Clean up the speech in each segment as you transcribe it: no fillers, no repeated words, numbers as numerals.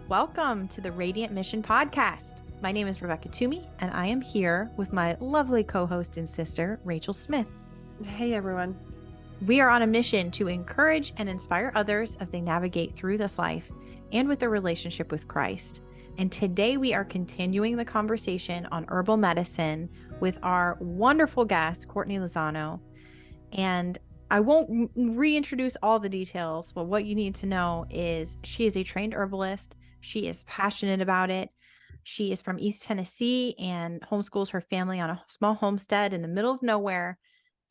Welcome to the Radiant Mission Podcast. My name is Rebecca Twomey, and I am here with my lovely co-host and sister, Rachel Smith. Hey, everyone. We are on a mission to encourage and inspire others as they navigate through this life and with their relationship with Christ. And today we are continuing the conversation on herbal medicine with our wonderful guest, Courtney Lozano. And I won't reintroduce all the details, but what you need to know is she is a trained herbalist. She is passionate about it. She is from East Tennessee and homeschools her family on a small homestead in the middle of nowhere.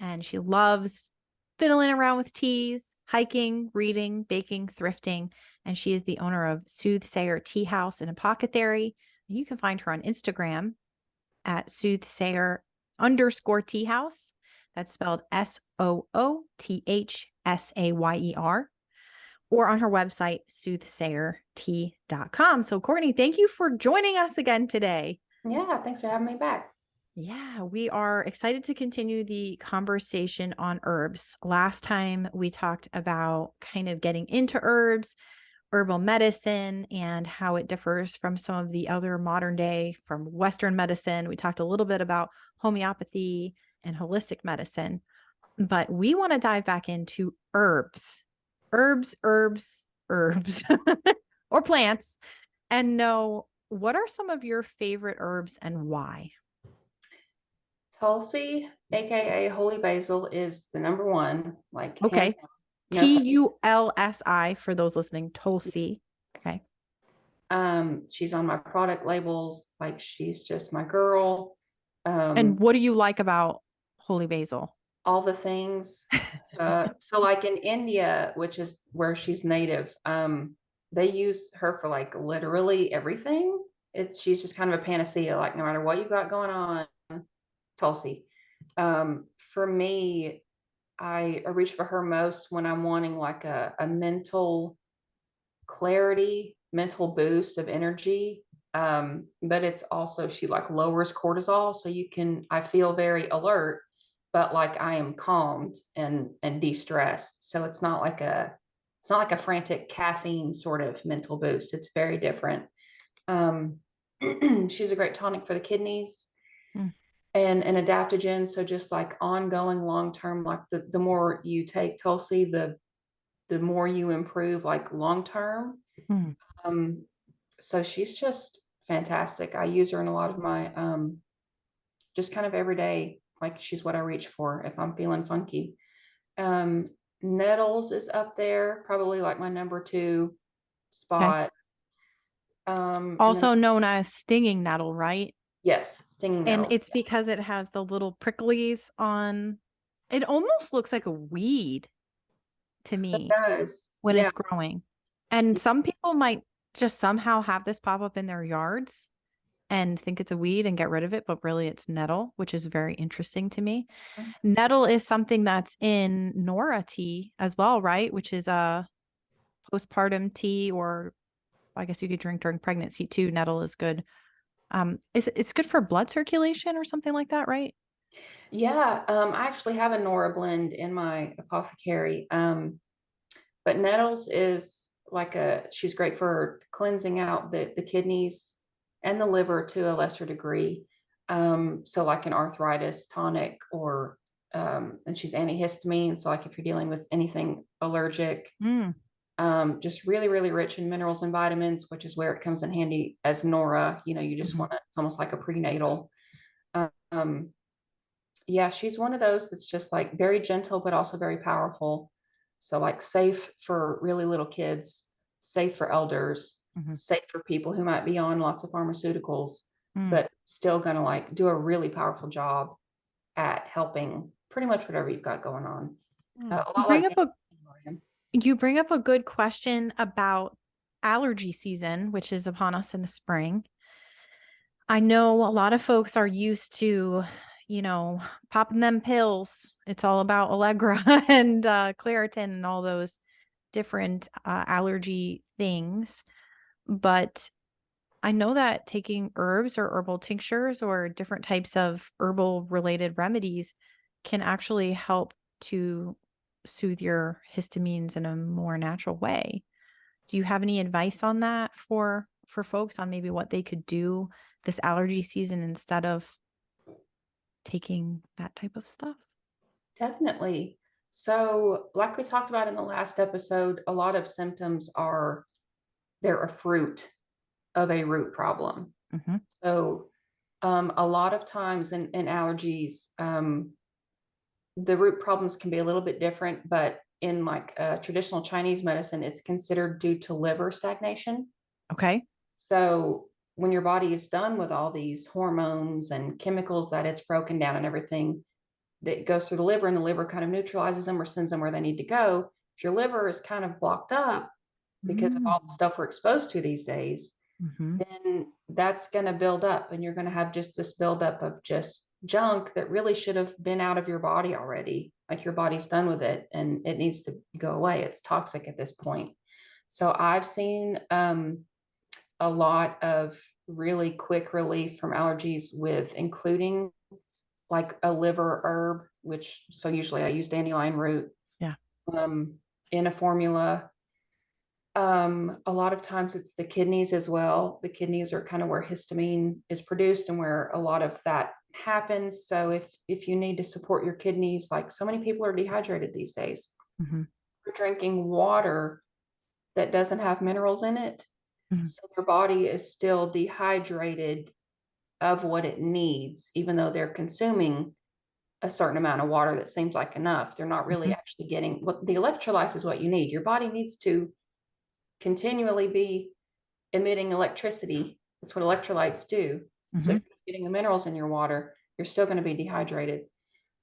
And she loves fiddling around with teas, hiking, reading, baking, thrifting. And she is the owner of Soothsayer Tea House and Apothecary. You can find her on Instagram at soothsayer_tea house. That's spelled SOOTHSAYER, or on her website, soothsayertea.com. So Courtney, thank you for joining us again today. Yeah, thanks for having me back. Yeah, we are excited to continue the conversation on herbs. Last time we talked about kind of getting into herbs, herbal medicine, and how it differs from some of the other modern day from Western medicine. We talked a little bit about homeopathy and holistic medicine, but we want to dive back into herbs, or plants, and know what are some of your favorite herbs and why. Tulsi, aka holy basil, is the number one. Like, okay, TULSI for those listening. Tulsi. Okay. She's on my product labels. Like, she's just my girl. And what do you like about holy basil? All the things. So like in India, which is where she's native, they use her for like literally everything. She's just kind of a panacea. Like, no matter what you've got going on, Tulsi. For me, I reach for her most when I'm wanting like a mental clarity, mental boost of energy. But it's also, she like lowers cortisol. So I feel very alert, but like I am calmed and de-stressed. So it's not like a frantic caffeine sort of mental boost. It's very different. She's a great tonic for the kidneys. And an adaptogen. So just like ongoing long-term, like the more you take Tulsi, the more you improve like long-term. So she's just fantastic. I use her in a lot of my just kind of everyday, like she's what I reach for if I'm feeling funky. Nettles is up there, probably like my number 2 spot. Okay. Also known as stinging nettle, right? Yes, stinging nettle. And it's because it has the little pricklies on. It almost looks like a weed to me. It does. When it's growing. And some people might just somehow have this pop up in their yards and think it's a weed and get rid of it, but really it's nettle, which is very interesting to me. Nettle is something that's in Nora tea as well, right? Which is a postpartum tea, or I guess you could drink during pregnancy too. Nettle is good. It's good for blood circulation or something like that, right? Yeah. I actually have a Nora blend in my apothecary. But nettles is like she's great for cleansing out the kidneys and the liver to a lesser degree. So like an arthritis tonic, or and she's antihistamine. So like if you're dealing with anything allergic, just really, really rich in minerals and vitamins, which is where it comes in handy as Nora. You just want it's almost like a prenatal. Yeah, she's one of those that's just like very gentle, but also very powerful. So like safe for really little kids, safe for elders, safe for people who might be on lots of pharmaceuticals, but still going to like do a really powerful job at helping pretty much whatever you've got going on. You bring up a good question about allergy season, which is upon us in the spring. I know a lot of folks are used to, popping them pills. It's all about Allegra and Claritin and all those different allergy things. But I know that taking herbs or herbal tinctures or different types of herbal related remedies can actually help to soothe your histamines in a more natural way. Do you have any advice on that for folks on maybe what they could do this allergy season instead of taking that type of stuff? Definitely. So, like we talked about in the last episode, a lot of symptoms they're a fruit of a root problem. Mm-hmm. So, a lot of times in allergies, the root problems can be a little bit different, but in like traditional Chinese medicine, it's considered due to liver stagnation. Okay. So, when your body is done with all these hormones and chemicals that it's broken down and everything, that goes through the liver, and the liver kind of neutralizes them or sends them where they need to go. If your liver is kind of blocked up because of all the stuff we're exposed to these days, Mm-hmm. then that's going to build up, and you're going to have just this buildup of just junk that really should have been out of your body already. Like your body's done with it and it needs to go away. It's toxic at this point. So I've seen a lot of really quick relief from allergies with including like a liver herb, which so usually I use dandelion root Yeah. in a formula. A lot of times it's the kidneys as well. The kidneys are kind of where histamine is produced and where a lot of that happens. So if you need to support your kidneys, like so many people are dehydrated these days. Mm-hmm. They're drinking water that doesn't have minerals in it. Mm-hmm. So their body is still dehydrated of what it needs, even though they're consuming a certain amount of water that seems like enough. They're not really Mm-hmm. actually getting what the electrolytes is what you need. Your body needs to continually be emitting electricity. That's what electrolytes do. So Mm-hmm. if you're getting the minerals in your water, you're still going to be dehydrated.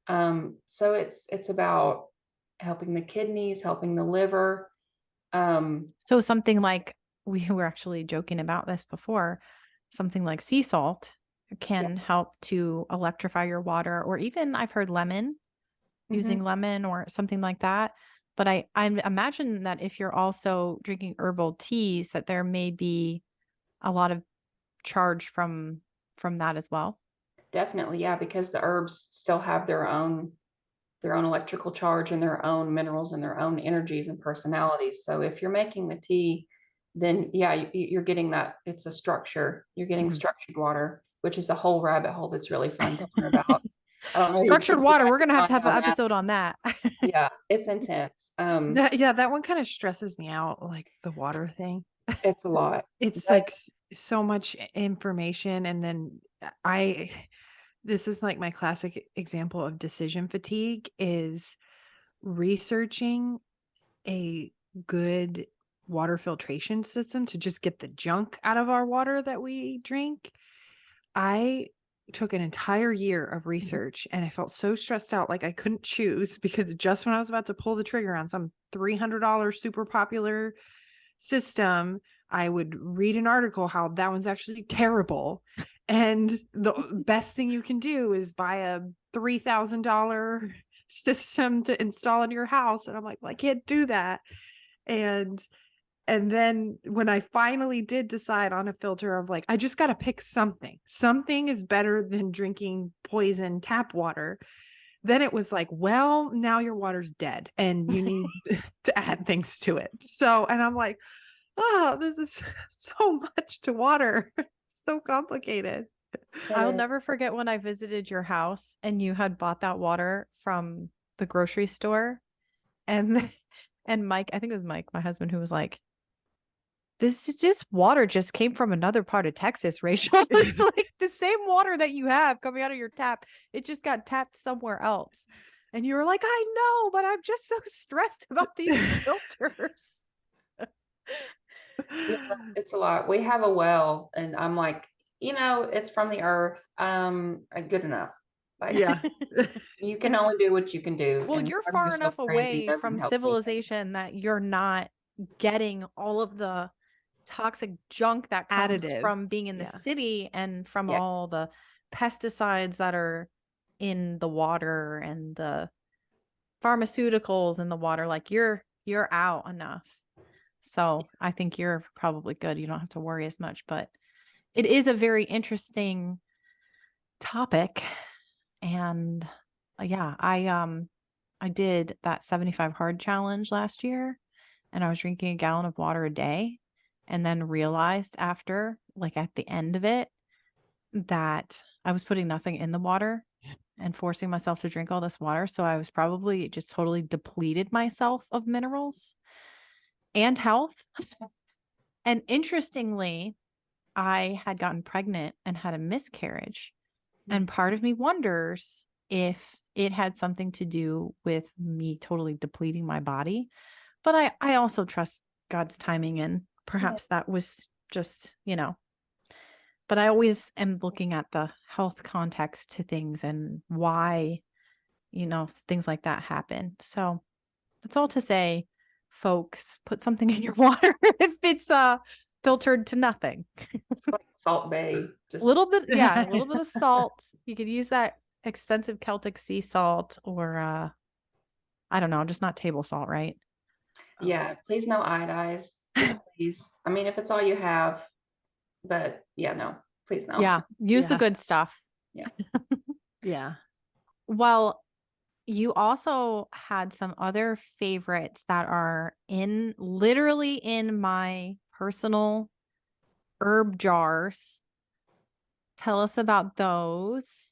So it's about helping the kidneys, helping the liver. So something like, we were actually joking about this before, something like sea salt Yeah. can help to electrify your water, or even I've heard lemon, Mm-hmm. using lemon or something like that. But I imagine that if you're also drinking herbal teas, that there may be a lot of charge from that as well. Definitely, yeah, because the herbs still have their own electrical charge and their own minerals and their own energies and personalities. So if you're making the tea, then yeah, you're getting that. It's a structure. You're getting Mhm. structured water, which is a whole rabbit hole that's really fun to learn about. I don't know Structured if you water. guys We're gonna have have to gone have an down that. episode on that. Yeah, it's intense. That one kind of stresses me out, like the water thing. It's a lot. It's But like so much information. And then I, this is like my classic example of decision fatigue is researching a good water filtration system to just get the junk out of our water that we drink. I took an entire year of research and I felt so stressed out, like I couldn't choose, because just when I was about to pull the trigger on some $300 super popular system, I would read an article how that one's actually terrible. And the best thing you can do is buy a $3,000 system to install in your house. And I'm like, well, I can't do that. And then when I finally did decide on a filter, of like, I just got to pick something. Something is better than drinking poison tap water. Then it was like, well, now your water's dead and you need to add things to it. So, and I'm like, oh, this is so much to water. So complicated. I'll it never is. forget when I visited your house and you had bought that water from the grocery store. And and Mike, I think it was Mike, my husband, who was like, this is just water just came from another part of Texas, Rachel. It's like the same water that you have coming out of your tap. It just got tapped somewhere else. And you were like, I know, but I'm just so stressed about these filters. Yeah, it's a lot. We have a well, and I'm like, it's from the earth. Good enough. Like Yeah. you can only do what you can do, Well, and you're driving far yourself enough crazy away doesn't from help anything. civilization that you're not getting all of the toxic junk that comes from Additives. being in the Yeah. city and from Yeah, all the pesticides that are in the water and the pharmaceuticals in the water. Like you're out enough. So I think you're probably good. You don't have to worry as much, but it is a very interesting topic. And yeah, I did that 75 hard challenge last year and I was drinking a gallon of water a day, and then realized after, like at the end of it, that I was putting nothing in the water and forcing myself to drink all this water. So I was probably just totally depleted myself of minerals and health. And interestingly, I had gotten pregnant and had a miscarriage. And part of me wonders if it had something to do with me totally depleting my body. But I also trust God's timing, and perhaps that was just, but I always am looking at the health context to things and why, things like that happen. So that's all to say, folks, put something in your water if it's filtered to nothing. It's like Salt Bay. A Just little bit, yeah, a little bit of salt. You could use that expensive Celtic sea salt, or I don't know, just not table salt, right? yeah, please no iodized. Just please. I mean, if it's all you have, but yeah, no, please no. Yeah, use the Yeah. good stuff. Yeah. Yeah. Well, you also had some other favorites that are literally in my personal herb jars. Tell us about those.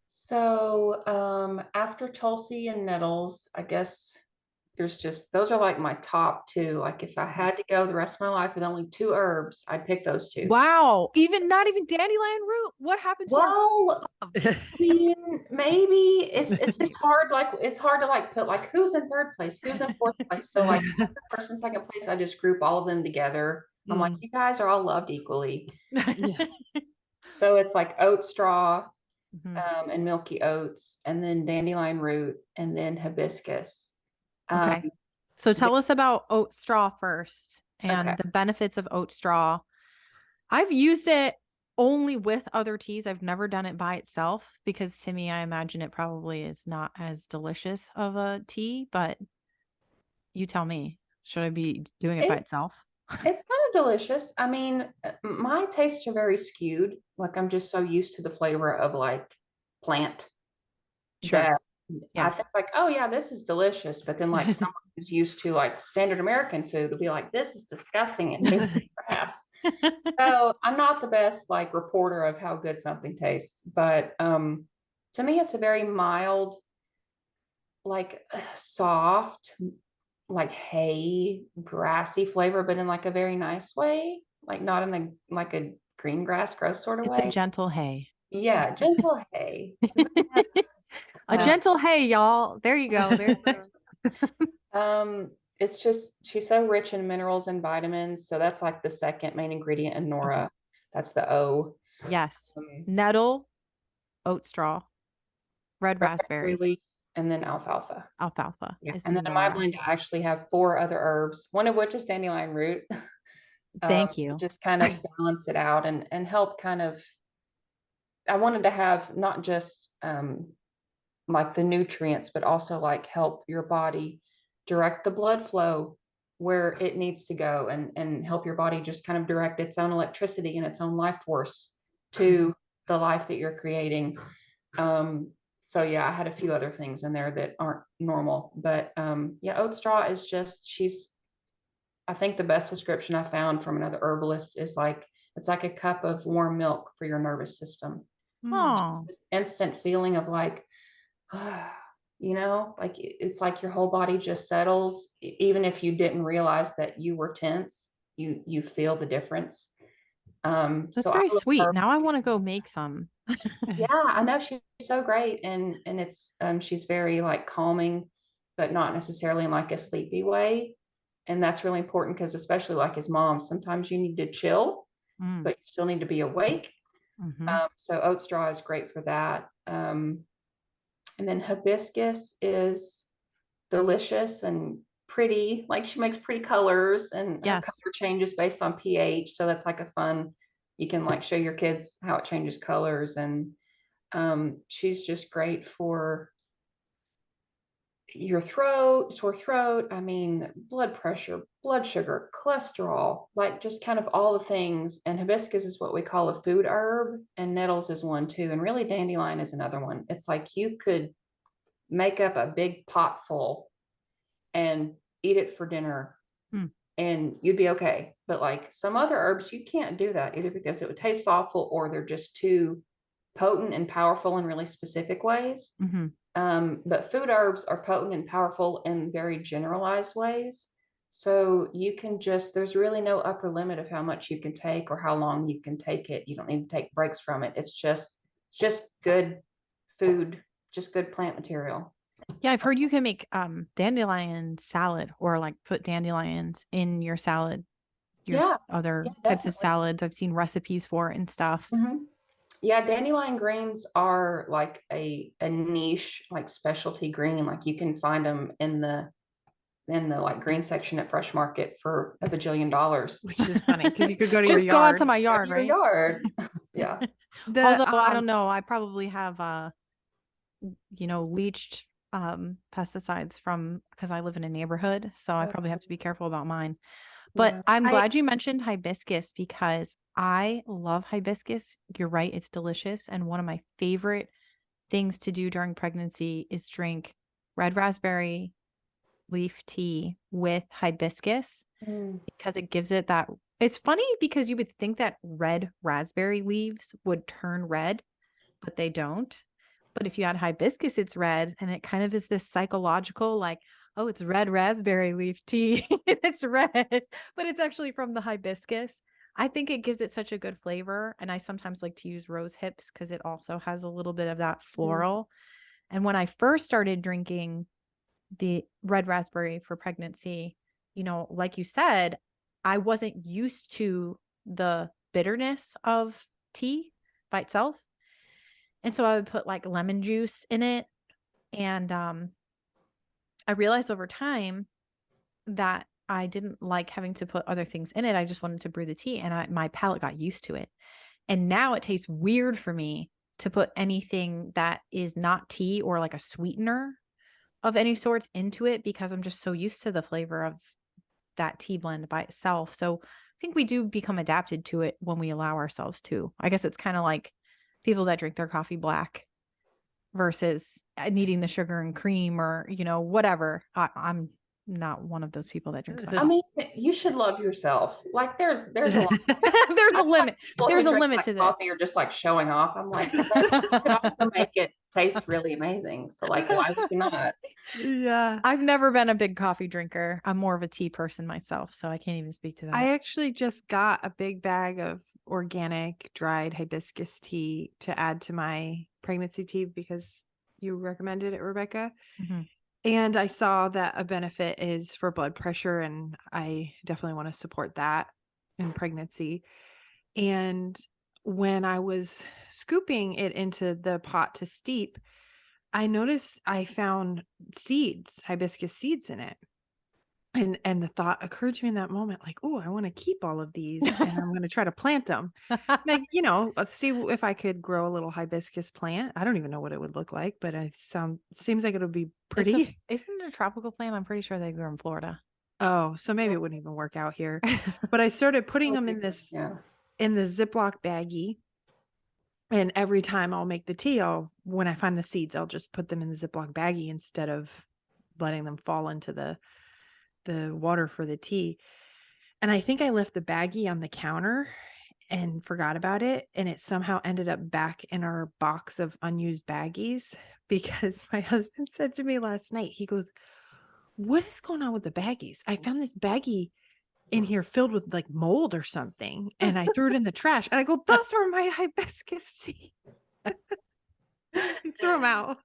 So after Tulsi and nettles, I guess those are like my top two. Like if I had to go the rest of my life with only two herbs, I'd pick those two. Wow. Not even dandelion root. What happened to Well, I mean, maybe it's just hard. Like it's hard to like put like who's in third place, who's in fourth place. So like first and second place, I just group all of them together. I'm like, you guys are all loved equally. Yeah. So it's like oat straw, Mhm. and milky oats, and then dandelion root, and then hibiscus. Okay. So tell the- us about oat straw first and okay. the benefits of oat straw. I've used it only with other teas. I've never done it by itself because to me, I imagine it probably is not as delicious of a tea, but you tell me, should I be doing it by itself? It's kind of delicious. I mean, my tastes are very skewed. Like I'm just so used to the flavor of like plant Sure. that I Yeah. think like, oh yeah, this is delicious. But then like someone who's used to like standard American food will be like, this is disgusting. It tastes like grass. So I'm not the best like reporter of how good something tastes, but to me it's a very mild, like soft, like hay, grassy flavor, but in like a very nice way, like not in a like a green grass gross sort of It's a way. gentle hay. Yeah, gentle hay. A Uh, gentle hay, y'all. There you go. There you go. it's just she's so rich in minerals and vitamins, so that's like the second main ingredient in Okay. Nora. That's the O. Yes. Um, Nettle, oat straw, red raspberry raspberry, leaf, and then alfalfa. alfalfa Yeah, is and then in my Nora. blend, I actually have four other herbs, one of which is dandelion root, Thank to you. just kind of balance it out and help kind of. I wanted to have not just like the nutrients, but also like help your body direct the blood flow where it needs to go and help your body just kind of direct its own electricity and its own life force to the life that you're creating. So yeah, I had a few other things in there that aren't normal, but yeah, oat straw is just I think the best description I found from another herbalist is like it's like a cup of warm milk for your nervous system. Oh, This instant feeling of like, like it's like your whole body just settles. Even if you didn't realize that you were tense, you feel the difference. that's So I very love sweet. her. Now I want to go make some. Yeah, I know she's so great, and it's she's very like calming, but not necessarily in like a sleepy way. And that's really important because especially like as moms, sometimes you need to chill, Mm, but you still need to be awake. mhm. So oat straw is great for that. And then hibiscus is delicious and pretty. Like she makes pretty colors, and her Yes. color changes based on pH. So that's like a fun. You can like show your kids how it changes colors, and she's just great for your throat, sore throat. I mean, blood pressure, blood sugar, cholesterol, like just kind of all the things. And hibiscus is what we call a food herb, and nettles is one too. And really, dandelion is another one. It's like you could make up a big pot full and eat it for dinner Mm. and you'd be okay. But like some other herbs, you can't do that either because it would taste awful or they're just too potent and powerful in really specific ways. Mm-hmm. But food herbs are potent and powerful in very generalized ways. So you can there's really no upper limit of how much you can take or how long you can take it. You don't need to take breaks from it. It's just good food, just good plant material. Yeah, I've heard you can make dandelion salad or like put dandelions in your salad, Yeah, other yeah, types of definitely. salads. I've seen recipes for it and stuff. Mm-hmm. Yeah, dandelion greens are like a niche, like specialty green. Like you can find them in the like green section at Fresh Market for a bajillion dollars. Which is funny because you could go to your Just go out yard. to my yard, Your right? yard. Yeah. Although I don't know, I probably have leached pesticides because I live in a neighborhood, so I probably have to be careful about mine. But Yeah. I'm glad you mentioned hibiscus because I love hibiscus. You're right, it's delicious. And one of my favorite things to do during pregnancy is drink red raspberry leaf tea with hibiscus because it gives it that. It's funny because you would think that red raspberry leaves would turn red, but they don't. But if you add hibiscus, it's red. And it kind of is this psychological, like, oh, it's red raspberry leaf tea. It's red, but it's actually from the hibiscus. I think it gives it such a good flavor. And I sometimes like to use rose hips because it also has a little bit of that floral. And when I first started drinking the red raspberry for pregnancy, like you said, I wasn't used to the bitterness of tea by itself. And so I would put like lemon juice in it. And I realized over time that I didn't like having to put other things in it. I just wanted to brew the tea and my palate got used to it. And now it tastes weird for me to put anything that is not tea or like a sweetener of any sorts into it because I'm just so used to the flavor of that tea blend by itself. So I think we do become adapted to it when we allow ourselves to. I guess it's kind of like people that drink their coffee black versus needing the sugar and cream or, whatever. I'm not one of those people that drinks my I coffee. mean, you should love yourself. Like there's a lot. There's a limit. There's a limit like to this. Coffee or just like showing off. I'm like, that could also make it taste really amazing. So like, why would you not? Yeah. I've never been a big coffee drinker. I'm more of a tea person myself, so I can't even speak to that. I actually just got a big bag of organic dried hibiscus tea to add to my pregnancy tea because you recommended it, Rebecca. Mm-hmm. And I saw that a benefit is for blood pressure, and I definitely want to support that in pregnancy. And when I was scooping it into the pot to steep, I noticed I found hibiscus seeds in it. And the thought occurred to me in that moment, like, oh, I want to keep all of these and I'm going to try to plant them. Like, let's see if I could grow a little hibiscus plant. I don't even know what it would look like, but seems like it'll be pretty. Isn't it a tropical plant? I'm pretty sure they grow in Florida. Oh, so maybe it wouldn't even work out here. But I started putting them in the Ziploc baggie. And every time I'll make the tea, when I find the seeds, I'll just put them in the Ziploc baggie instead of letting them fall into the water for the tea. And I think I left the baggie on the counter and forgot about it. And it somehow ended up back in our box of unused baggies because my husband said to me last night, he goes, what is going on with the baggies? I found this baggie in here filled with like mold or something. And I threw it in the trash. And I go, those were my hibiscus seeds. Threw them out.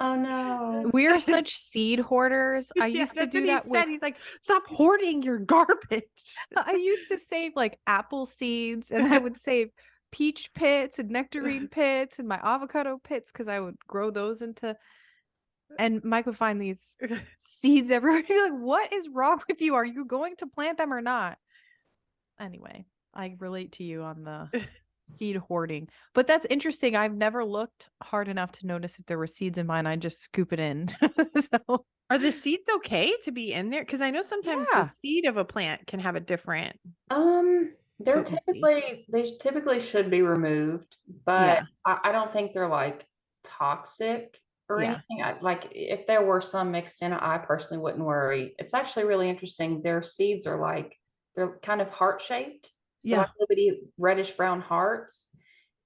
Oh no. We are such seed hoarders. I used to do that with. He's like, stop hoarding your garbage. I used to save like apple seeds and I would save peach pits and nectarine pits and my avocado pits because I would grow those into. And Mike would find these seeds everywhere. He'd be like, what is wrong with you? Are you going to plant them or not? Anyway, I relate to you on the seed hoarding. But that's interesting. I've never looked hard enough to notice if there were seeds in mine. I just scoop it in. So, are the seeds okay to be in there? Because I know sometimes the seed of a plant can have a different. They typically should be removed, but I don't think they're like toxic. or Yeah. anything. Like if there were some mixed in, I personally wouldn't worry. It's actually really interesting. Their seeds are like, they're kind of heart shaped. They're like Yeah. little bitty reddish brown hearts.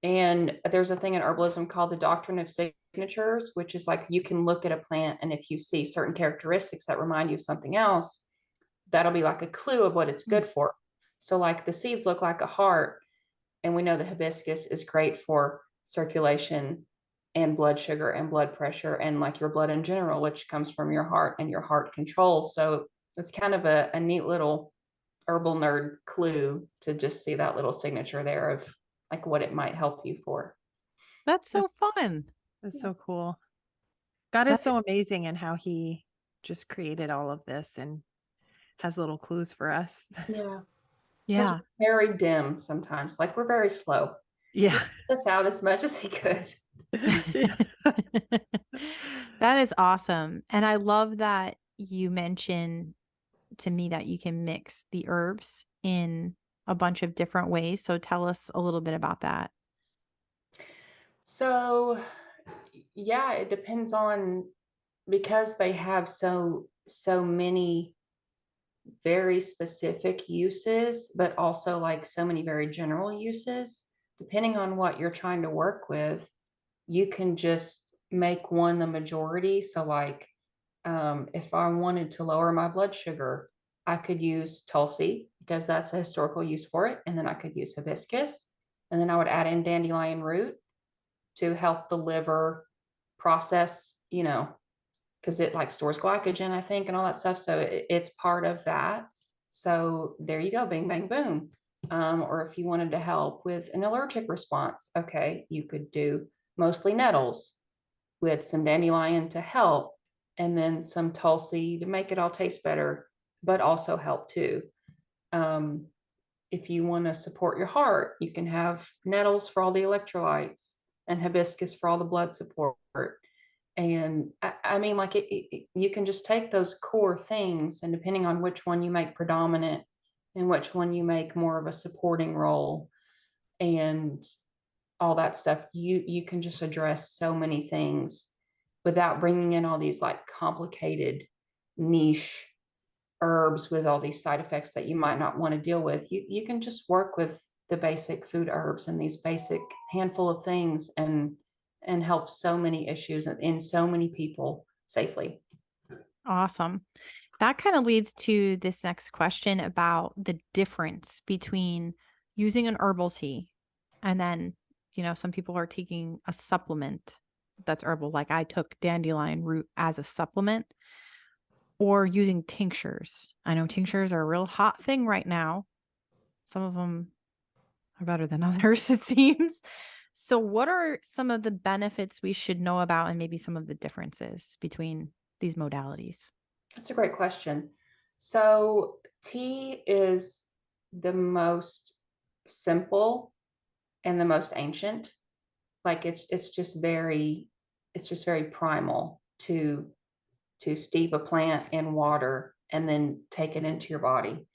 And there's a thing in herbalism called the doctrine of signatures, which is like you can look at a plant, and if you see certain characteristics that remind you of something else, that'll be like a clue of what it's good for. So like the seeds look like a heart, and we know the hibiscus is great for circulation and blood sugar and blood pressure and like your blood in general, which comes from your heart and your heart control. So it's kind of a neat little herbal nerd clue to just see that little signature there of like what it might help you for. That's so fun. That's Yeah. so cool. God That is so amazing in how he just created all of this and has little clues for us. Yeah. Because Yeah. we're very dim sometimes, like we're very slow. He Yeah. helped us out as much as he could. Yeah. That is awesome. And I love that you mentioned to me that you can mix the herbs in a bunch of different ways. So tell us a little bit about that. So yeah, it depends on, because they have so many very specific uses, but also like so many very general uses. Depending on what you're trying to work with, you can just make one the majority. So like if I wanted to lower my blood sugar, I could use Tulsi because that's a historical use for it. And then I could use hibiscus. And then I would add in dandelion root to help the liver process, because it like stores glycogen, I think, and all that stuff. So it's part of that. So there you go, bing, bang, boom. Or if you wanted to help with an allergic response, okay, you could do mostly nettles with some dandelion to help, and then some Tulsi to make it all taste better, but also help too. Um, if you want to support your heart, you can have nettles for all the electrolytes and hibiscus for all the blood support. And I mean, like you can just take those core things, and depending on which one you make predominant and which one you make more of a supporting role and all that stuff, you can just address so many things without bringing in all these like complicated niche herbs with all these side effects that you might not want to deal with. You can just work with the basic food herbs and these basic handful of things and help so many issues in so many people safely. Awesome. That kind of leads to this next question about the difference between using an herbal tea and then, some people are taking a supplement that's herbal, like I took dandelion root as a supplement, or using tinctures. I know tinctures are a real hot thing right now. Some of them are better than others, it seems. So, what are some of the benefits we should know about and maybe some of the differences between these modalities? That's a great question. So tea is the most simple and the most ancient. Like it's just very primal to steep a plant in water and then take it into your body.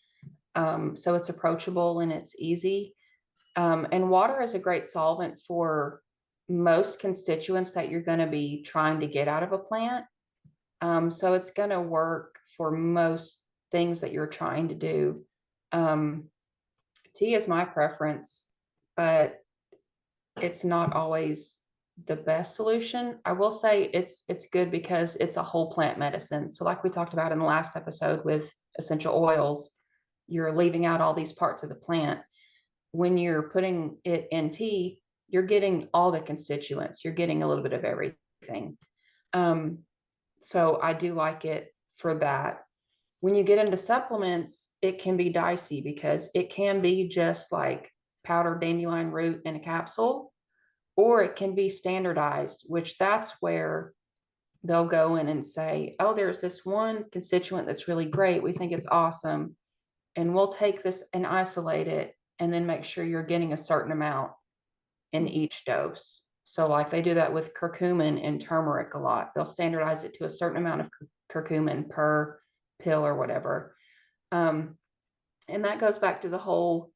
So it's approachable and it's easy. And water is a great solvent for most constituents that you're going to be trying to get out of a plant. So it's going to work for most things that you're trying to do. Um, Tea is my preference, but it's not always the best solution. I will say it's good because it's a whole plant medicine. So like we talked about in the last episode with essential oils, you're leaving out all these parts of the plant. When you're putting it in tea, you're getting all the constituents. You're getting a little bit of everything. Um, so I do like it for that. When you get into supplements, it can be dicey because it can be just like powdered dandelion root in a capsule, or it can be standardized, which that's where they'll go in and say, oh, there's this one constituent that's really great. We think it's awesome. And we'll take this and isolate it and then make sure you're getting a certain amount in each dose. So like they do that with curcumin and turmeric a lot. They'll standardize it to a certain amount of curcumin per pill or whatever. And that goes back to the whole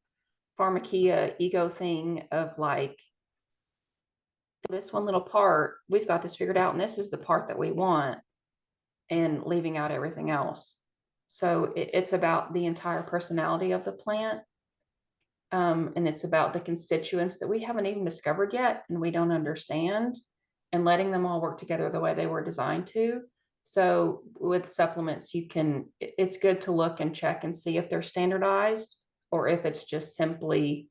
pharmakia ego thing of like, this one little part, we've got this figured out, and this is the part that we want, and leaving out everything else. So it's about the entire personality of the plant. And it's about the constituents that we haven't even discovered yet and we don't understand, and letting them all work together the way they were designed to. So with supplements, it's good to look and check and see if they're standardized or if it's just simply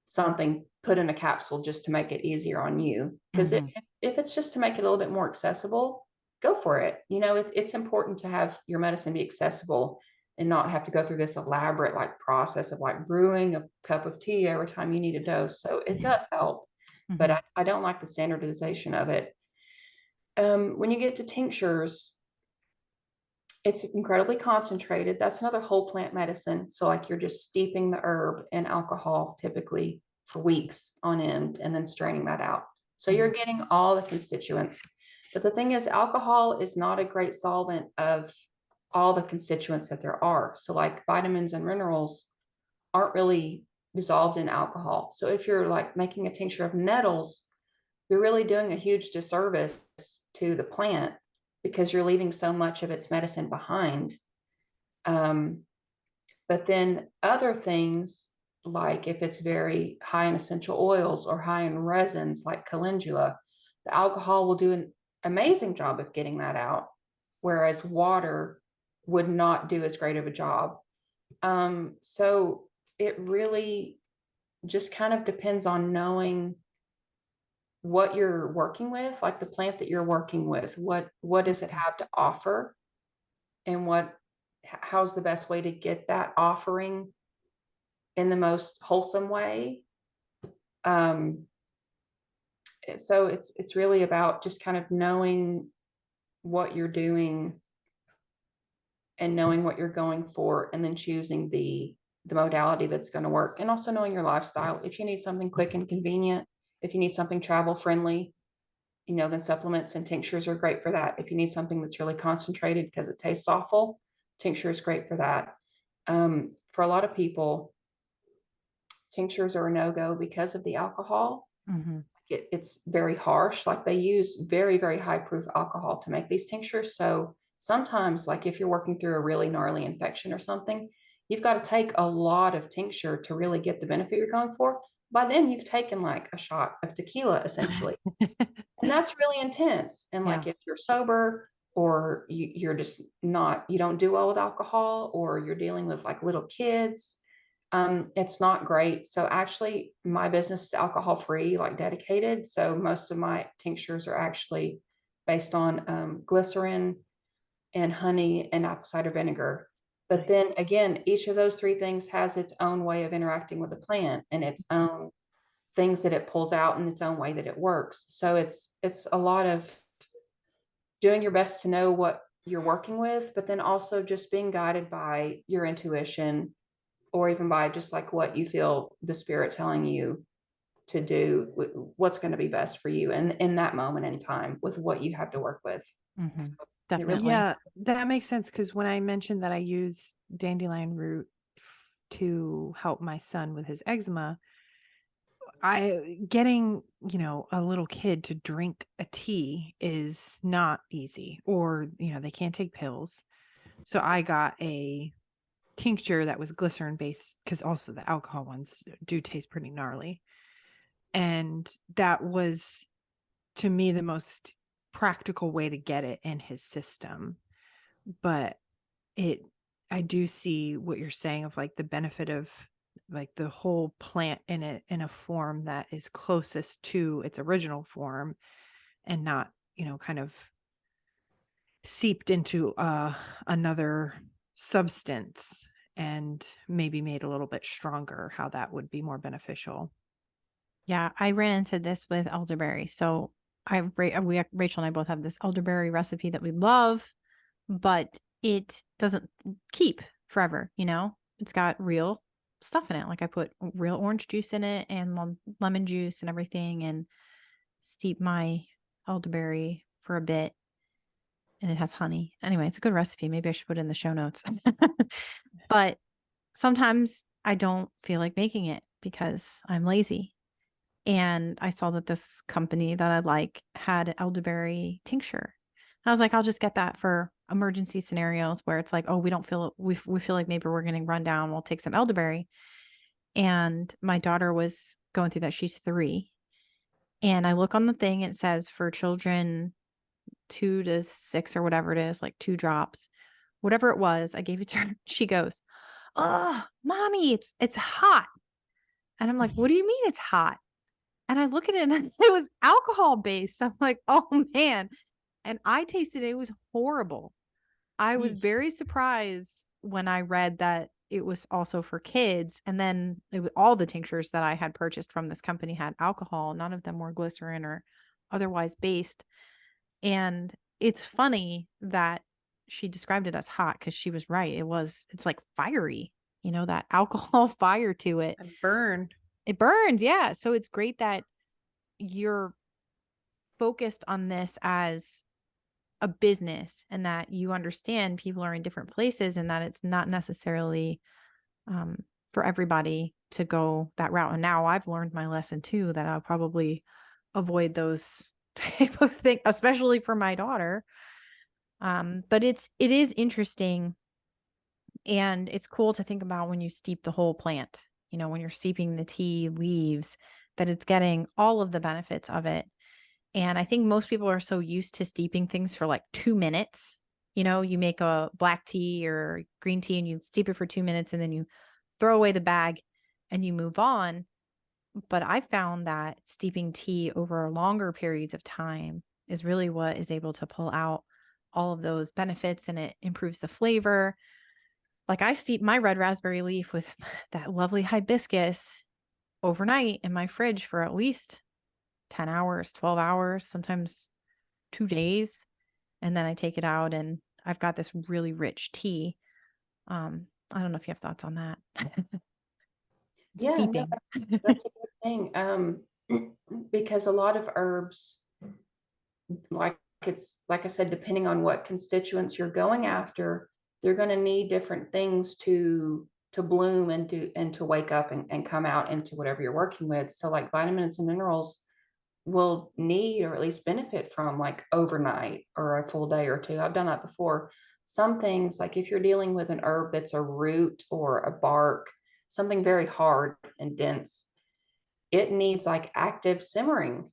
something put in a capsule just to make it easier on you. Because if it's just to make it a little bit more accessible, go for it. It's important to have your medicine be accessible and not have to go through this elaborate process of brewing a cup of tea every time you need a dose. So it does help, but I don't like the standardization of it. When you get to tinctures, it's incredibly concentrated. That's another whole plant medicine. So you're just steeping the herb in alcohol typically for weeks on end and then straining that out. So you're getting all the constituents. But the thing is, alcohol is not a great solvent of all the constituents that there are. So vitamins and minerals aren't really dissolved in alcohol. So if you're making a tincture of nettles, you're really doing a huge disservice to the plant because you're leaving so much of its medicine behind. But then other things, like if it's very high in essential oils or high in resins like calendula, the alcohol will do an amazing job of getting that out, whereas water would not do as great of a job. So it really just kind of depends on knowing what you're working with, like the plant that you're working with, what does it have to offer, and how's the best way to get that offering in the most wholesome way. So it's really about just kind of knowing what you're doing and knowing what you're going for, and then choosing the modality that's going to work, and also knowing your lifestyle. If you need something quick and convenient, if you need something travel friendly, then supplements and tinctures are great for that. If you need something that's really concentrated because it tastes awful, tincture is great for that. For a lot of people, tinctures are a no-go because of the alcohol. It's very harsh. They use very, very high proof alcohol to make these tinctures. So sometimes, if you're working through a really gnarly infection or something, you've got to take a lot of tincture to really get the benefit you're going for. By then you've taken a shot of tequila essentially. And that's really intense. And if you're sober, or you're just not, you don't do well with alcohol, or you're dealing with little kids, it's not great. So actually my business is alcohol free, dedicated. So most of my tinctures are actually based on glycerin and honey and apple cider vinegar. But then again, each of those three things has its own way of interacting with the plant and its own things that it pulls out in its own way that it works. So it's a lot of doing your best to know what you're working with, but then also just being guided by your intuition, or even by just what you feel the spirit telling you to do, what's going to be best for you and in that moment in time with what you have to work with. So Definitely. Yeah, that makes sense. Because when I mentioned that I use dandelion root to help my son with his eczema, getting, a little kid to drink a tea is not easy, or, they can't take pills. So I got a tincture that was glycerin based, because also the alcohol ones do taste pretty gnarly. And that was, to me, the most practical way to get it in his system. But I do see what you're saying of the benefit of the whole plant in a form that is closest to its original form, and not, kind of seeped into another substance and maybe made a little bit stronger, how that would be more beneficial. Yeah, I ran into this with elderberry. So Rachel and I both have this elderberry recipe that we love, but it doesn't keep forever. It's got real stuff in it. I put real orange juice in it and lemon juice and everything, and steep my elderberry for a bit. And it has honey. Anyway, it's a good recipe. Maybe I should put it in the show notes. But sometimes I don't feel like making it because I'm lazy. And I saw that this company that I like had elderberry tincture. I was like, I'll just get that for emergency scenarios where it's like, oh, we don't feel we feel like maybe we're getting run down. We'll take some elderberry. And my daughter was going through that. She's 3. And I look on the thing, it says for children 2 to 6 or whatever it is, like 2 drops. Whatever it was, I gave it to her. She goes, "Oh, mommy, it's hot." And I'm like, "What do you mean it's hot?" And I look at it and it was alcohol based. I'm like, "Oh man." And I tasted it. It was horrible. I was very surprised when I read that it was also for kids. And then all the tinctures that I had purchased from this company had alcohol. None of them were glycerin or otherwise based. And it's funny that she described it as hot because she was right. It's like fiery, that alcohol fire to it. And burn. It burns. Yeah. So it's great that you're focused on this as a business and that you understand people are in different places and that it's not necessarily for everybody to go that route. And now I've learned my lesson too, that I'll probably avoid those type of thing, especially for my daughter. But it is interesting, and it's cool to think about when you steep the whole plant, when you're steeping the tea leaves, that it's getting all of the benefits of it. And I think most people are so used to steeping things for like 2 minutes. You make a black tea or green tea and you steep it for 2 minutes and then you throw away the bag and you move on. But I found that steeping tea over longer periods of time is really what is able to pull out all of those benefits, and it improves the flavor. Like I steep my red raspberry leaf with that lovely hibiscus overnight in my fridge for at least 10 hours, 12 hours, sometimes 2 days. And then I take it out and I've got this really rich tea. I don't know if you have thoughts on that. Yeah, no, Steeping. that's a good thing. Because a lot of herbs, like like I said, depending on what constituents you're going after, they're going to need different things to bloom and to wake up and come out into whatever you're working with. So like vitamins and minerals will need or at least benefit from like overnight or a full day or two. I've done that before. Some things, like if you're dealing with an herb that's a root or a bark, something very hard and dense, it needs like active simmering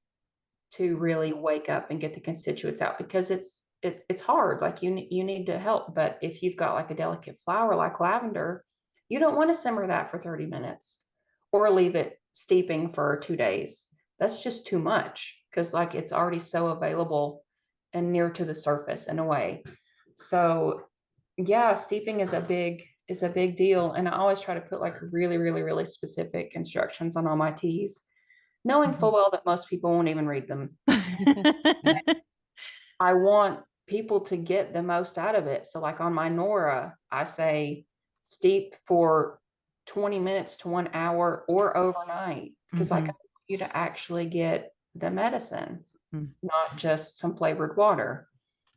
to really wake up and get the constituents out, because it's hard. Like you need to help. But if you've got like a delicate flower like lavender, you don't want to simmer that for 30 minutes or leave it steeping for 2 days. That's just too much, because like it's already so available and near to the surface in a way. So yeah, steeping is a big deal. And I always try to put like really, really, really specific instructions on all my teas, knowing full well that most people won't even read them. I want people to get the most out of it. So like on my Nora, I say steep for 20 minutes to 1 hour or overnight, because like I want you to actually get the medicine, not just some flavored water.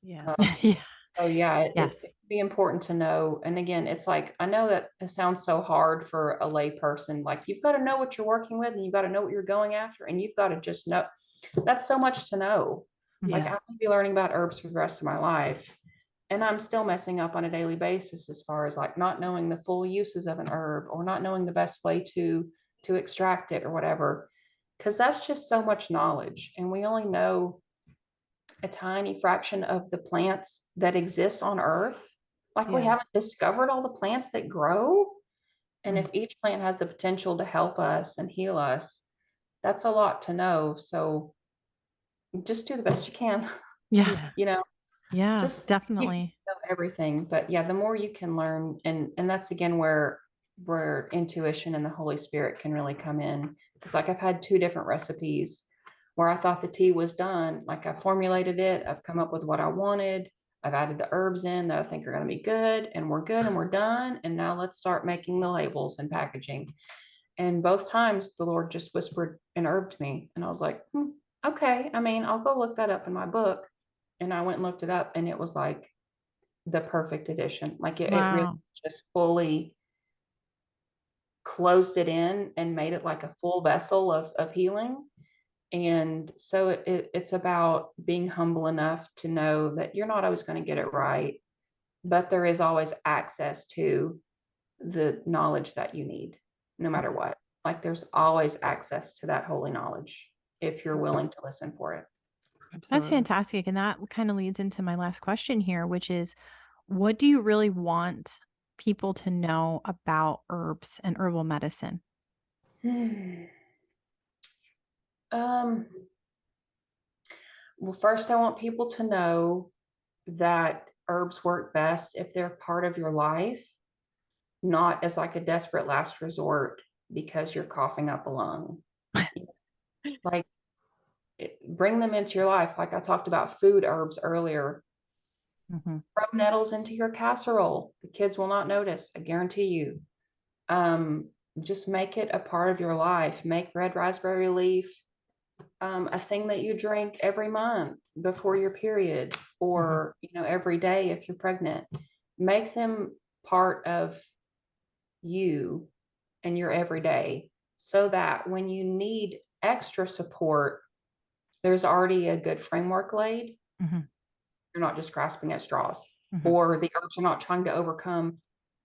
Yeah. Yeah. So yeah, it Yes. can be important to know. And again, it's like, I know that it sounds so hard for a lay person. Like you've got to know what you're working with and you've got to know what you're going after, and you've got to just know. That's so much to know. Like I Yeah. could be learning about herbs for the rest of my life, and I'm still messing up on a daily basis as far as like not knowing the full uses of an herb or not knowing the best way to extract it or whatever. Because that's just so much knowledge, and we only know a tiny fraction of the plants that exist on Earth. Like we Yeah. haven't discovered all the plants that grow. And Mm. if each plant has the potential to help us and heal us, that's a lot to know. So just do the best you can. Yeah. You know, Yeah, just you definitely. know everything. But yeah, the more you can learn, and that's again where intuition and the Holy Spirit can really come in. Because like I've had 2 different recipes where I thought the tea was done. Like I formulated it, I've come up with what I wanted, I've added the herbs in that I think are going to be good, and we're done. And now let's start making the labels and packaging. And both times the Lord just whispered an herb to me, and I was like, okay. I mean, I'll go look that up in my book. And I went and looked it up, and it was like the perfect addition. Like it really Wow. just fully closed it in and made it like a full vessel of healing. And so it's about being humble enough to know that you're not always going to get it right, but there is always access to the knowledge that you need, no matter what. Like there's always access to that holy knowledge if you're willing to listen for it. That's Absolutely. fantastic. And that kind of leads into my last question here, which is what do you really want people to know about herbs and herbal medicine? Um, well, first, I want people to know that herbs work best if they're part of your life, not as like a desperate last resort because you're coughing up a lung. Like, bring them into your life. Like I talked about food herbs earlier. Mm-hmm. Throw nettles into your casserole. The kids will not notice, I guarantee you. Just make it a part of your life. Make red raspberry leaf a thing that you drink every month before your period, or every day if you're pregnant. Make them part of you and your everyday, so that when you need extra support, there's already a good framework laid. Mm-hmm. You're not just grasping at straws, Mm-hmm. or the herbs are not trying to overcome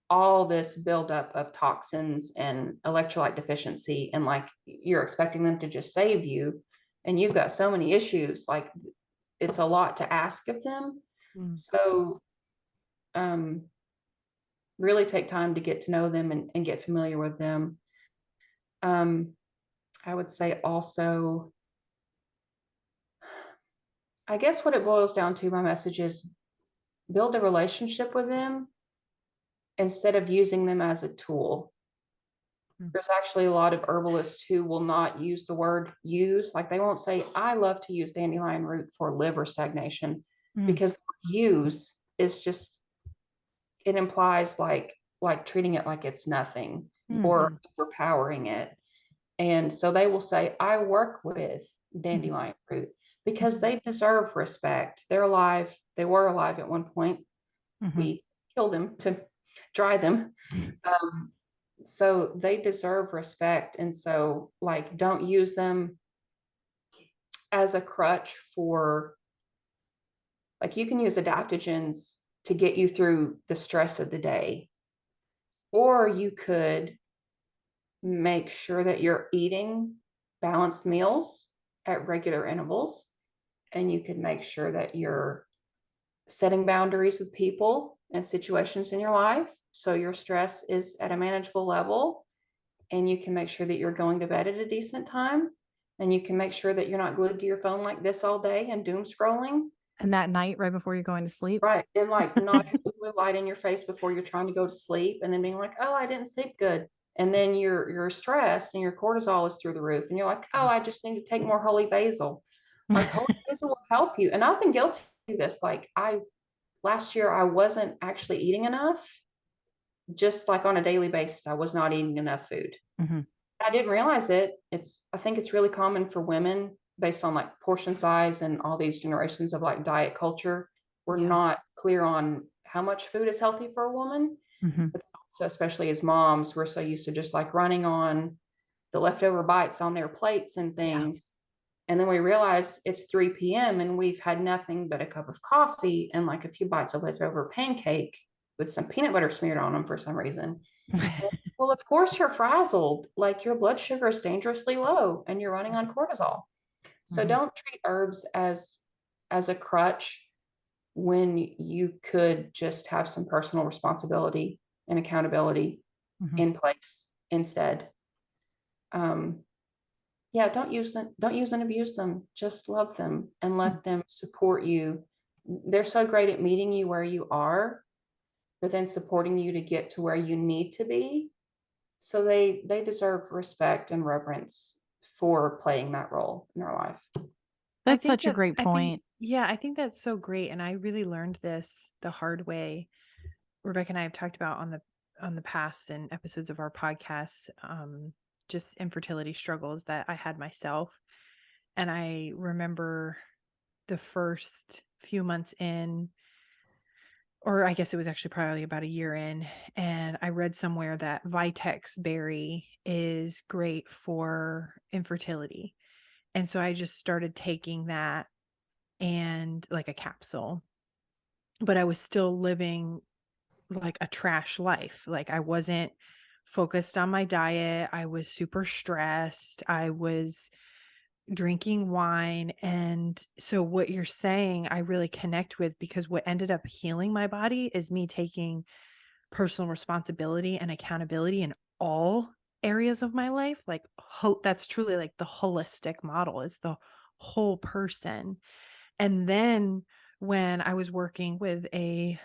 all this buildup of toxins and electrolyte deficiency, and like you're expecting them to just save you, and you've got so many issues. Like it's a lot to ask of them. So really take time to get to know them and get familiar with them. I would say also, I guess what it boils down to, my message is build a relationship with them instead of using them as a tool. There's actually a lot of herbalists who will not use the word use. Like they won't say, I love to use dandelion root for liver stagnation, because use is just, it implies like treating it like it's nothing or overpowering it. And so they will say, I work with dandelion root because they deserve respect. They're alive. They were alive at one point. We killed them to dry them. So they deserve respect. And so like, don't use them as a crutch for, like, you can use adaptogens to get you through the stress of the day, or you could make sure that you're eating balanced meals at regular intervals, and you could make sure that you're setting boundaries with people and situations in your life so your stress is at a manageable level, and you can make sure that you're going to bed at a decent time, and you can make sure that you're not glued to your phone like this all day and doom scrolling. And that night, right before you're going to sleep. Right. And like not blue light in your face before you're trying to go to sleep, and then being like, oh, I didn't sleep good. And then you're stressed and your cortisol is through the roof. And you're like, oh, I just need to take more holy basil. Like holy basil will help you. And I've been guilty of this. Like last year I wasn't actually eating enough. Just like on a daily basis, I was not eating enough food. I didn't realize it. I think it's really common for women based on like portion size and all these generations of like diet culture. We're not clear on how much food is healthy for a woman. But also, especially as moms, we're so used to just like running on the leftover bites on their plates and things. And then we realize it's 3 p.m. and we've had nothing but a cup of coffee and like a few bites of leftover pancake with some peanut butter smeared on them for some reason. Well, of course you're frazzled. Like your blood sugar is dangerously low and you're running on cortisol. So don't treat herbs as a crutch when you could just have some personal responsibility and accountability in place instead. Don't use and abuse them. Just love them and let them support you. They're so great at meeting you where you are, but then supporting you to get to where you need to be. So they deserve respect and reverence for playing that role in our life. That's such a great point. I think that's so great. And I really learned this the hard way. Rebecca and I have talked about on the past and episodes of our podcast, just infertility struggles that I had myself. And I remember the first few months in, or I guess it was actually probably about a year in, and I read somewhere that Vitex berry is great for infertility. And so I just started taking that, and like a capsule, but I was still living like a trash life. Like I wasn't focused on my diet. I was super stressed. I was drinking wine. And so what you're saying, I really connect with, because what ended up healing my body is me taking personal responsibility and accountability in all areas of my life. Like that's truly like the holistic model, is the whole person. And then when I was working with a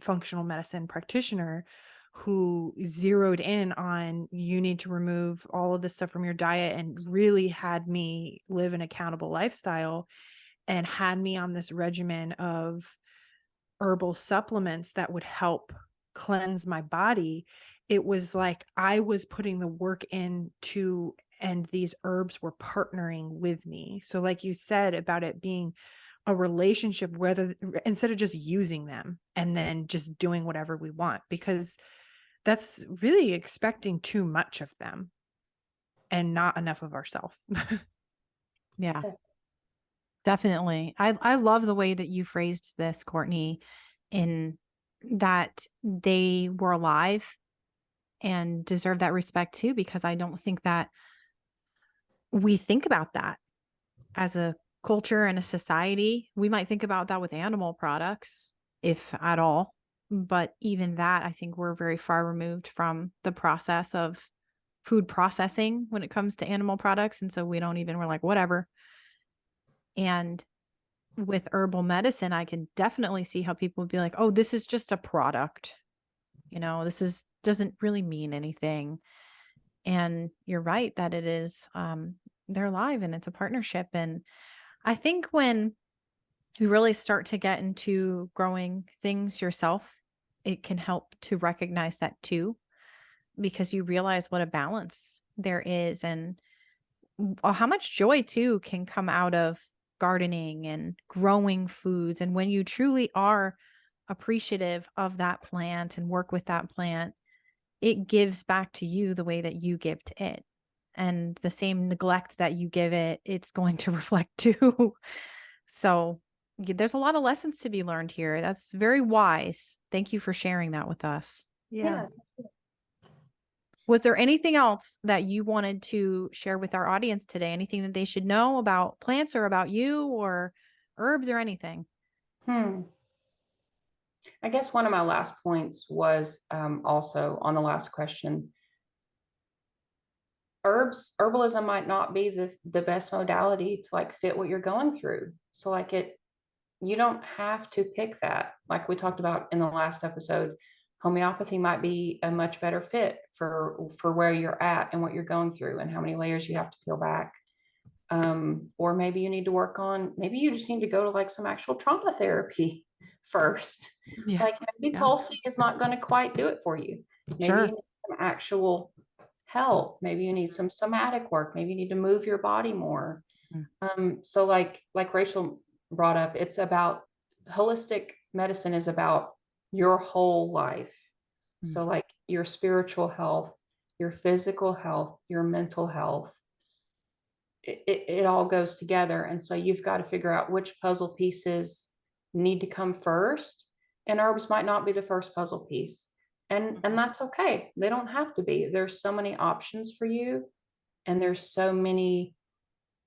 functional medicine practitioner who zeroed in on, you need to remove all of this stuff from your diet, and really had me live an accountable lifestyle, and had me on this regimen of herbal supplements that would help cleanse my body. It was like I was putting the work into, and these herbs were partnering with me. So like you said about it being a relationship, whether instead of just using them and then just doing whatever we want, because that's really expecting too much of them and not enough of ourselves. Yeah, definitely. I love the way that you phrased this, Courtney, in that they were alive and deserve that respect too, because I don't think that we think about that as a culture and a society. We might think about that with animal products, if at all. But even that, I think we're very far removed from the process of food processing when it comes to animal products. And so we're like, whatever. And with herbal medicine, I can definitely see how people would be like, oh, this is just a product. Doesn't really mean anything. And you're right that it is, they're alive and it's a partnership. And I think when you really start to get into growing things yourself, it can help to recognize that too, because you realize what a balance there is, and how much joy too can come out of gardening and growing foods. And when you truly are appreciative of that plant and work with that plant, it gives back to you the way that you give to it. And the same neglect that you give it, it's going to reflect too. So there's a lot of lessons to be learned here. That's very wise. Thank you for sharing that with us. Yeah. Was there anything else that you wanted to share with our audience today? Anything that they should know about plants or about you or herbs or anything? I guess one of my last points was also on the last question. Herbalism might not be the best modality to like fit what you're going through. So like you don't have to pick that. Like we talked about in the last episode, homeopathy might be a much better fit for where you're at and what you're going through and how many layers you have to peel back. Or maybe you need to work on, maybe you just need to go to like some actual trauma therapy first. Yeah. Like maybe Tulsi is not going to quite do it for you. Maybe you need some actual help. Maybe you need some somatic work. Maybe you need to move your body more. So like Rachel brought up, it's about holistic medicine is about your whole life. So like your spiritual health, your physical health, your mental health, it all goes together. And so you've got to figure out which puzzle pieces need to come first. And herbs might not be the first puzzle piece. And that's okay. They don't have to be. There's so many options for you. And there's so many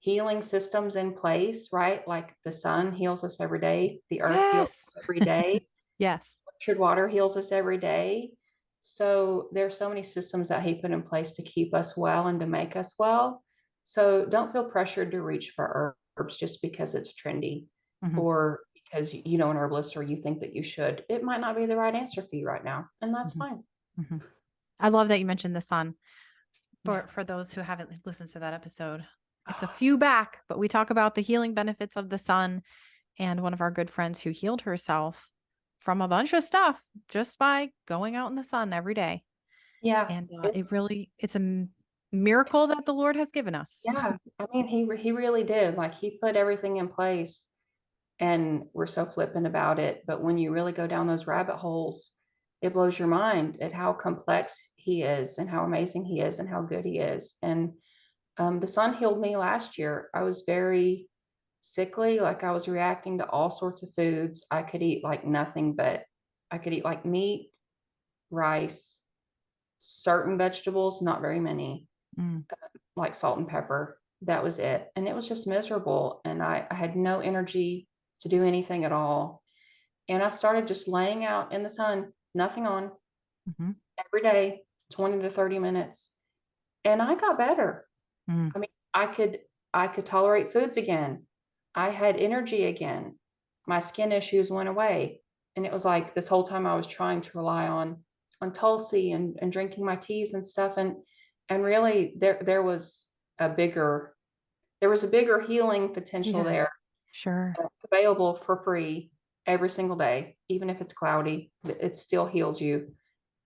healing systems in place, right? Like the sun heals us every day. The earth heals us every day. Yes. Filtered water heals us every day. So there's so many systems that he put in place to keep us well and to make us well. So don't feel pressured to reach for herbs just because it's trendy or because you know an herbalist or you think that you should. It might not be the right answer for you right now, and that's fine. I love that you mentioned the sun. For those who haven't listened to that episode, it's a few back, but we talk about the healing benefits of the sun, and one of our good friends who healed herself from a bunch of stuff just by going out in the sun every day. Yeah. And it's a miracle that the Lord has given us. Yeah. I mean, he really did. Like he put everything in place. and we're so flippant about it. But when you really go down those rabbit holes, it blows your mind at how complex he is and how amazing he is and how good he is. And the sun healed me last year. I was very sickly, like I was reacting to all sorts of foods. I could eat like nothing, but I could eat like meat, rice, certain vegetables, not very many, like salt and pepper. That was it. And it was just miserable. And I had no energy to do anything at all. And I started just laying out in the sun, nothing on, every day, 20 to 30 minutes. And I got better. I mean, I could tolerate foods again. I had energy again. My skin issues went away. And it was like this whole time I was trying to rely on Tulsi and drinking my teas and stuff. And really there was a bigger healing potential there, Sure. available for free every single day, even if it's cloudy, it still heals you.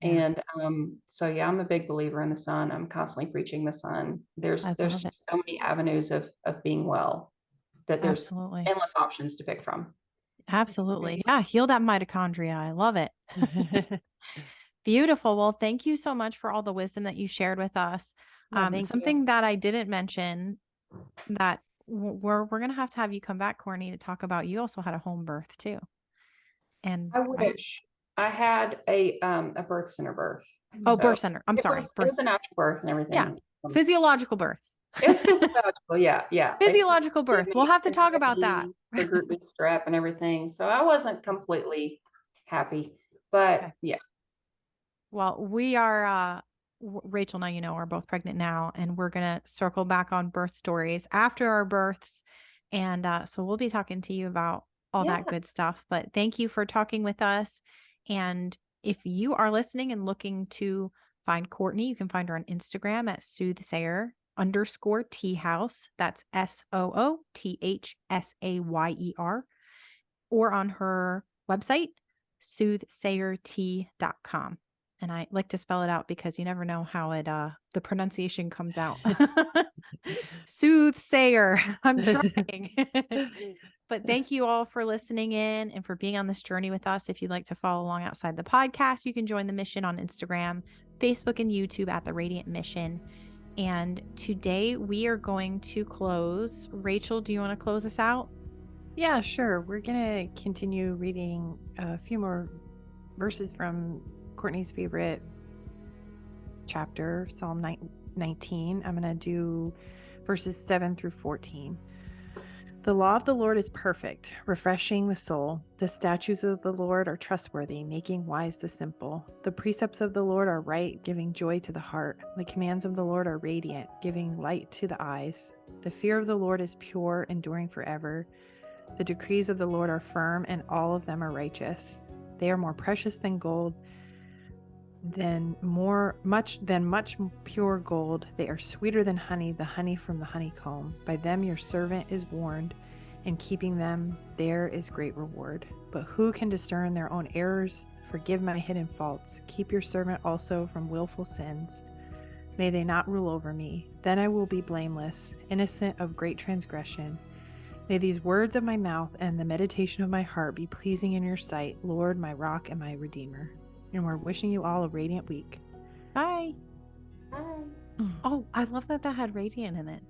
Yeah. And so yeah, I'm a big believer in the sun. I'm constantly preaching the sun. There's I love it. just so many avenues of being well, that there's Absolutely. endless options to pick from. Absolutely. Yeah. Heal that mitochondria. I love it. Beautiful. Well, thank you so much for all the wisdom that you shared with us. Thank Something you. that I didn't mention that we're going to have you come back, Courtney, to talk about. You also had a home birth too. And I wish I had a birth center birth. birth So center. I'm it sorry. was a natural birth and everything. Yeah. Physiological birth. It was physiological. Yeah. They Physiological birth. gave We'll me have to talk about that. the group B strep and everything. So I wasn't completely happy, but Okay. yeah. Well, we are, Rachel and I, are both pregnant now, and we're going to circle back on birth stories after our births. And so we'll be talking to you about all that good stuff. But thank you for talking with us. And if you are listening and looking to find Courtney, you can find her on Instagram at soothsayer_tea house. That's SOOTHSAYER. Or on her website, soothsayertea.com. And I like to spell it out because you never know how the pronunciation comes out. Soothsayer. I'm trying. But thank you all for listening in and for being on this journey with us. If you'd like to follow along outside the podcast, you can join the mission on Instagram, Facebook, and YouTube at The Radiant Mission. And today we are going to close. Rachel, do you want to close us out? Yeah, sure. We're going to continue reading a few more verses from Courtney's favorite chapter, Psalm 19. I'm going to do verses 7 through 14. The law of the Lord is perfect, refreshing the soul. The statutes of the Lord are trustworthy, making wise the simple. The precepts of the Lord are right, giving joy to the heart. The commands of the Lord are radiant, giving light to the eyes. The fear of the Lord is pure, enduring forever. The decrees of the Lord are firm, and all of them are righteous. They are more precious than gold, much pure gold. They are sweeter than honey, the honey from the honeycomb. By them your servant is warned. In keeping them, there is great reward. But who can discern their own errors? Forgive my hidden faults. Keep your servant also from willful sins. May they not rule over me. Then I will be blameless, innocent of great transgression. May these words of my mouth and the meditation of my heart be pleasing in your sight, Lord, my rock and my redeemer. And we're wishing you all a radiant week. Bye. Bye. Oh, I love that had radiant in it.